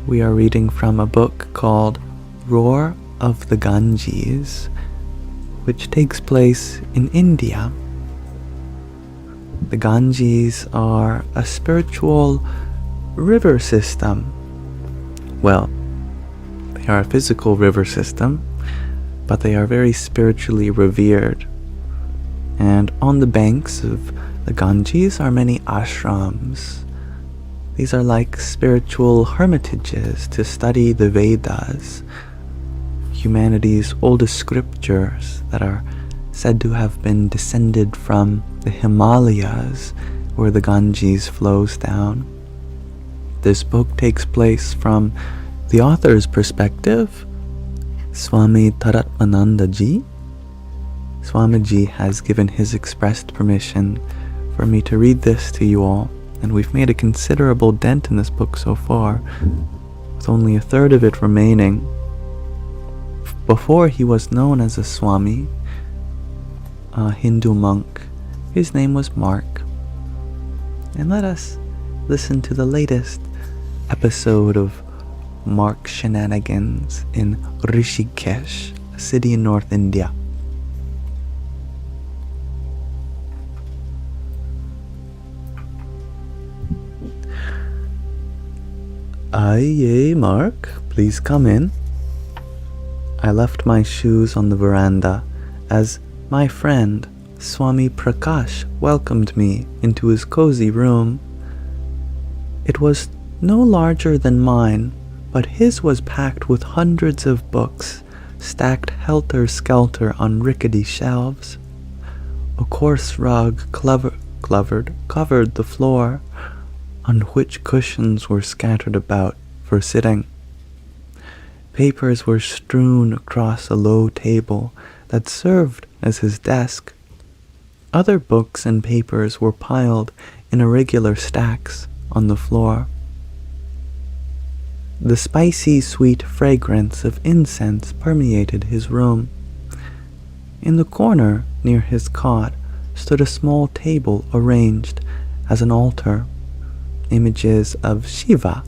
We are reading from a book called Roar of the Ganges, which takes place in India. The Ganges are a spiritual river system. Well, they are a physical river system, but they are very spiritually revered. And on the banks of the Ganges are many ashrams. These are like spiritual hermitages to study the Vedas, humanity's oldest scriptures that are said to have been descended from the Himalayas, where the Ganges flows down. This book takes place from the author's perspective, Swami Tadatmanandaji. Swamiji has given his expressed permission for me to read this to you all, and we've made a considerable dent in this book so far, with only a third of it remaining. Before he was known as a Swami, a Hindu monk, his name was Mark. And let us listen to the latest episode of Mark Shenanigans in Rishikesh, a city in North India. Aye, Mark, please come in. I left my shoes on the veranda as my friend, Swami Prakash, welcomed me into his cozy room. It was no larger than mine, but his was packed with hundreds of books, stacked helter-skelter on rickety shelves. A coarse rug covered the floor, on which cushions were scattered about for sitting. Papers were strewn across a low table that served as his desk. Other books and papers were piled in irregular stacks on the floor. The spicy, sweet fragrance of incense permeated his room. In the corner near his cot stood a small table arranged as an altar. Images of Shiva,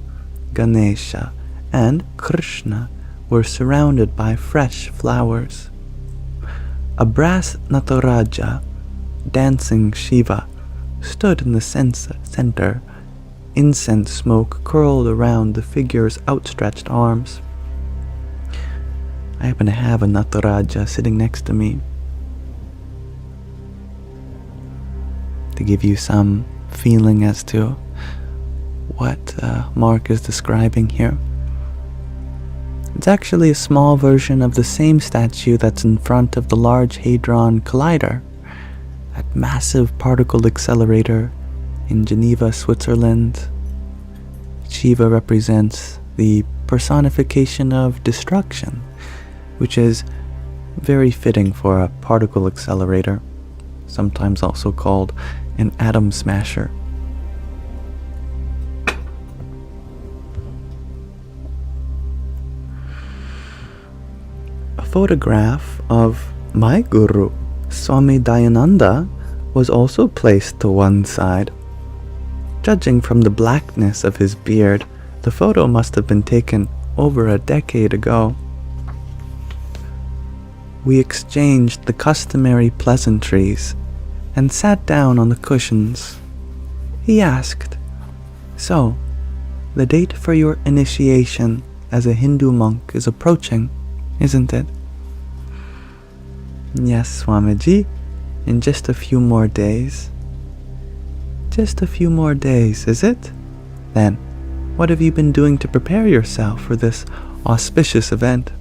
Ganesha, and Krishna were surrounded by fresh flowers. A brass Nataraja, dancing Shiva, stood in the center. Incense smoke curled around the figure's outstretched arms. I happen to have a Nataraja sitting next to me. To give you some feeling as to what Mark is describing here. It's actually a small version of the same statue that's in front of the Large Hadron Collider, that massive particle accelerator in Geneva, Switzerland. Shiva represents the personification of destruction, which is very fitting for a particle accelerator, sometimes also called an atom smasher. A photograph of my guru, Swami Dayananda, was also placed to one side. Judging from the blackness of his beard, the photo must have been taken over a decade ago. We exchanged the customary pleasantries and sat down on the cushions. He asked, "So, the date for your initiation as a Hindu monk is approaching, isn't it?" "Yes, Swamiji, in just a few more days." "Just a few more days, is it? Then, what have you been doing to prepare yourself for this auspicious event?"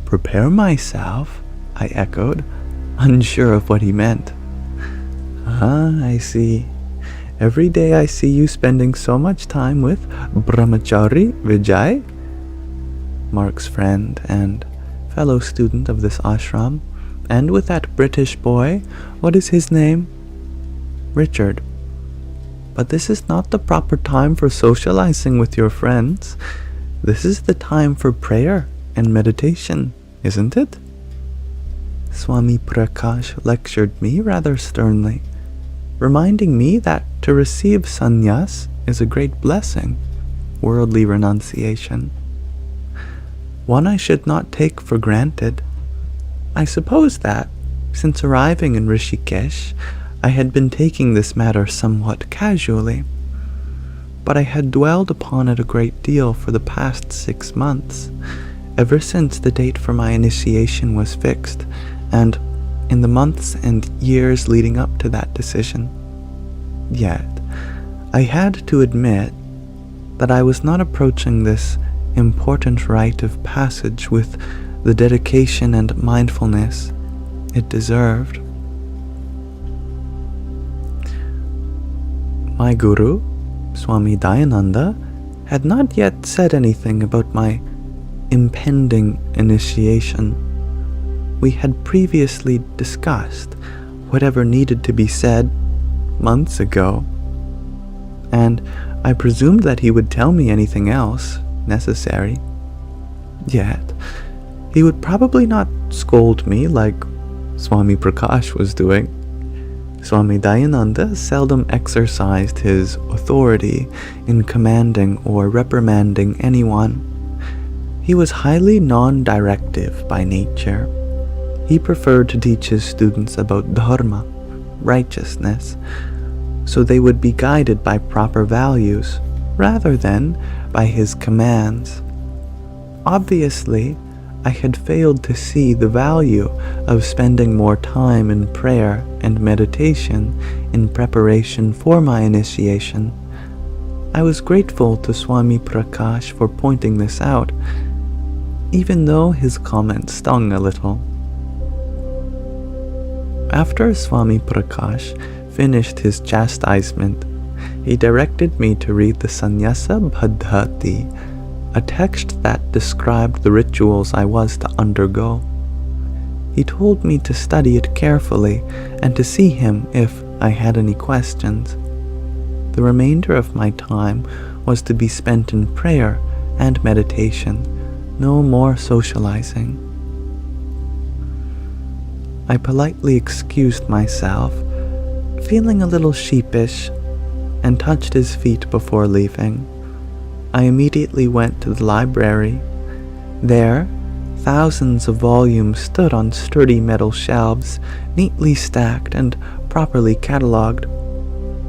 "Prepare myself?" I echoed, unsure of what he meant. "Ah, I see. Every day I see you spending so much time with Brahmachari Vijay," Mark's friend and fellow student of this ashram, "and with that British boy, what is his name?" "Richard. But this is not the proper time for socializing with your friends. This is the time for prayer and meditation, isn't it?" Swami Prakash lectured me rather sternly, reminding me that to receive sannyas is a great blessing, worldly renunciation. One I should not take for granted. I suppose that, since arriving in Rishikesh, I had been taking this matter somewhat casually, but I had dwelled upon it a great deal for the past 6 months, ever since the date for my initiation was fixed, and in the months and years leading up to that decision. Yet, I had to admit that I was not approaching this important rite of passage with the dedication and mindfulness it deserved. My guru, Swami Dayananda, had not yet said anything about my impending initiation. We had previously discussed whatever needed to be said months ago, and I presumed that he would tell me anything else necessary. Yet, he would probably not scold me like Swami Prakash was doing. Swami Dayananda seldom exercised his authority in commanding or reprimanding anyone. He was highly non-directive by nature. He preferred to teach his students about dharma, righteousness, so they would be guided by proper values rather than by his commands. Obviously, I had failed to see the value of spending more time in prayer and meditation in preparation for my initiation. I was grateful to Swami Prakash for pointing this out, even though his comment stung a little. After Swami Prakash finished his chastisement, he directed me to read the Sannyasa Bhaddhati, a text that described the rituals I was to undergo. He told me to study it carefully and to see him if I had any questions. The remainder of my time was to be spent in prayer and meditation, no more socializing. I politely excused myself, feeling a little sheepish, and touched his feet before leaving. I immediately went to the library. There, thousands of volumes stood on sturdy metal shelves, neatly stacked and properly catalogued.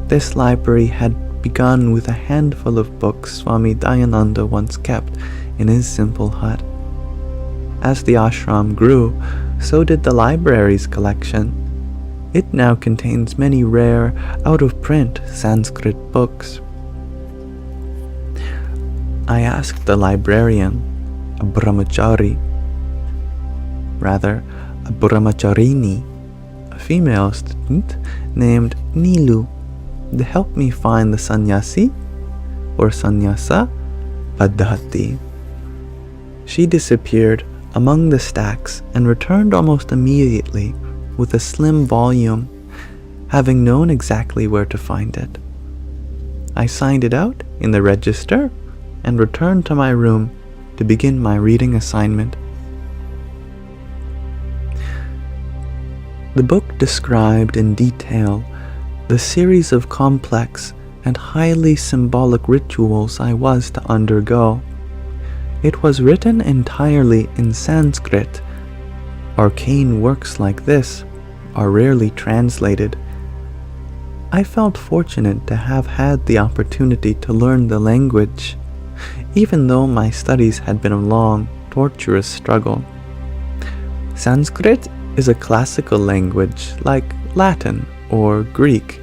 This library had begun with a handful of books Swami Dayananda once kept in his simple hut. As the ashram grew, so did the library's collection. It now contains many rare, out-of-print Sanskrit books. I asked the librarian, a brahmacharini, a female student named Nilu, to help me find the sannyasi or sannyasa Bhaddhati. She disappeared among the stacks and returned almost immediately with a slim volume, having known exactly where to find it. I signed it out in the register and returned to my room to begin my reading assignment. The book described in detail the series of complex and highly symbolic rituals I was to undergo. It was written entirely in Sanskrit. Arcane works like this are rarely translated. I felt fortunate to have had the opportunity to learn the language, even though my studies had been a long, torturous struggle. Sanskrit is a classical language like Latin or Greek,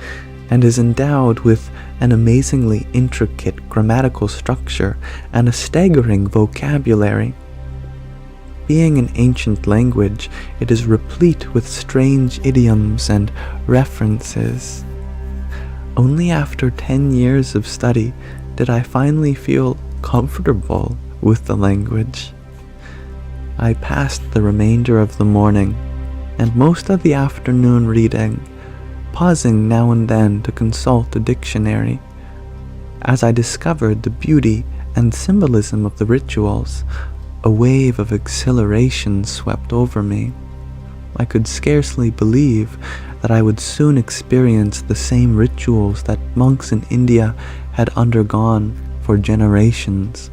and is endowed with an amazingly intricate grammatical structure and a staggering vocabulary. Being an ancient language, it is replete with strange idioms and references. Only after 10 years of study did I finally feel comfortable with the language. I passed the remainder of the morning and most of the afternoon reading, pausing now and then to consult a dictionary. As I discovered the beauty and symbolism of the rituals, a wave of exhilaration swept over me. I could scarcely believe that I would soon experience the same rituals that monks in India had undergone for generations.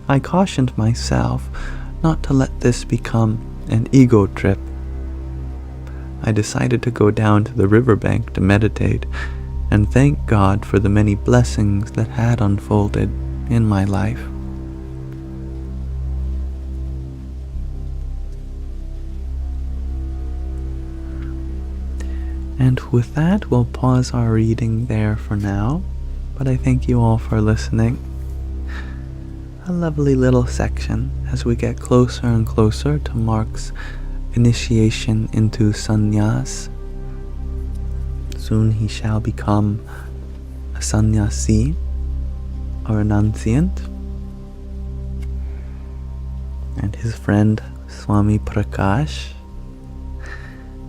I cautioned myself not to let this become an ego trip. I decided to go down to the riverbank to meditate and thank God for the many blessings that had unfolded in my life. And with that, we'll pause our reading there for now, but I thank you all for listening. A lovely little section as we get closer and closer to Mark's initiation into Sannyas. Soon he shall become a sannyasi or renunciant. And his friend Swami Prakash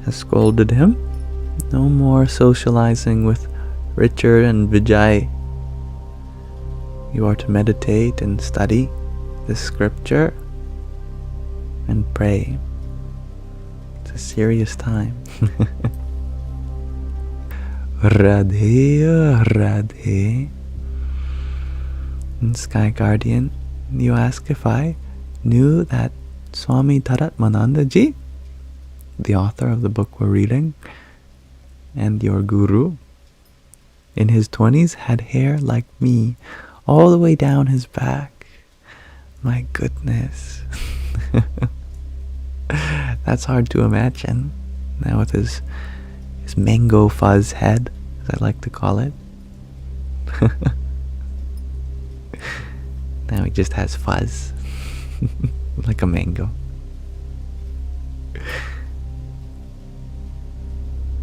has scolded him. No more socializing with Richard and Vijay. You are to meditate and study the scripture and pray. It's a serious time. Radhe, Radhe. And Sky Guardian, you ask if I knew that Swami Tadatmanandaji, the author of the book we're reading, and your guru, in his 20s had hair like me all the way down his back. My goodness. That's hard to imagine. Now with his mango fuzz head, as I like to call it. Now he just has fuzz. Like a mango.